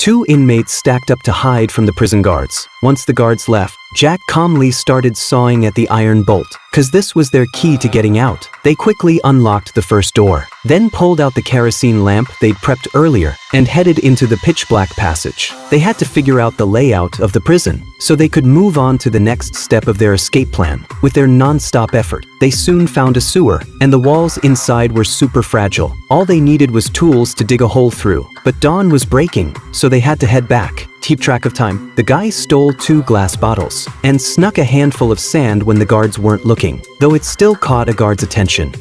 Two inmates stacked up to hide from the prison guards. Once the guards left, Jack calmly started sawing at the iron bolt, cause this was their key to getting out. They quickly unlocked the first door, then pulled out the kerosene lamp they'd prepped earlier, and headed into the pitch-black passage. They had to figure out the layout of the prison, so they could move on to the next step of their escape plan. With their non-stop effort, they soon found a sewer, and the walls inside were super fragile. All they needed was tools to dig a hole through, but dawn was breaking, so they had to head back. Keep track of time. The guy stole 2 glass bottles and snuck a handful of sand when the guards weren't looking, though it still caught a guard's attention.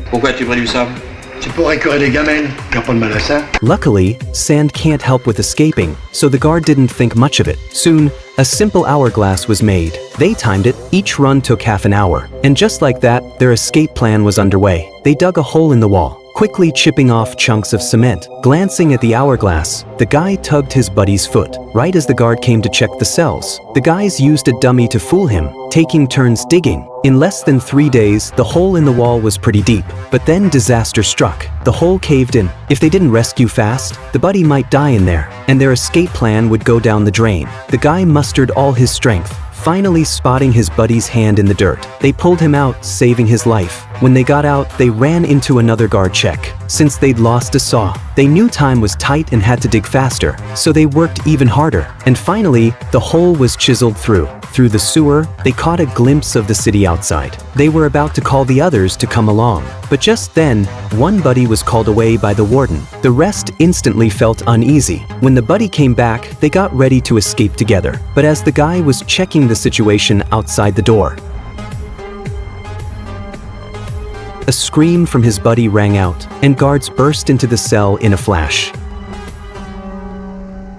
Pourquoi tu as pris du sable? C'est pour écœurer des gamelles, y a pas de mal à ça. Luckily, sand can't help with escaping, so the guard didn't think much of it. Soon, a simple hourglass was made. They timed it, each run took half an hour. And just like that, their escape plan was underway. They dug a hole in the wall, quickly chipping off chunks of cement. Glancing at the hourglass, the guy tugged his buddy's foot, right as the guard came to check the cells. The guys used a dummy to fool him, taking turns digging. In less than 3 days, the hole in the wall was pretty deep, but then disaster struck. The hole caved in. If they didn't rescue fast, the buddy might die in there, and their escape plan would go down the drain. The guy mustered all his strength, finally spotting his buddy's hand in the dirt. They pulled him out, saving his life. When they got out, they ran into another guard check. Since they'd lost a saw, they knew time was tight and had to dig faster, so they worked even harder. And finally, the hole was chiseled through. Through the sewer, they caught a glimpse of the city outside. They were about to call the others to come along. But just then, one buddy was called away by the warden. The rest instantly felt uneasy. When the buddy came back, they got ready to escape together. But as the guy was checking the situation outside the door, a scream from his buddy rang out, and guards burst into the cell in a flash.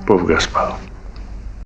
Pauvre Gaspard.